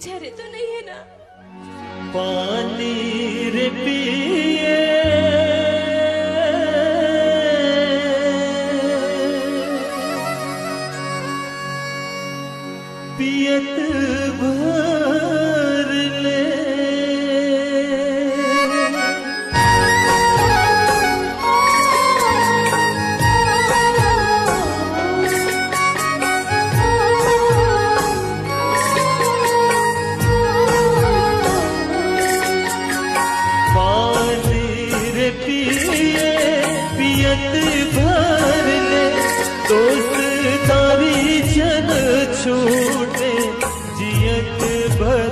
झरे तो नहीं है ना? पानी रे पिए पियत भर ले भर ले दोस्त तारी जन छूटे जियत भर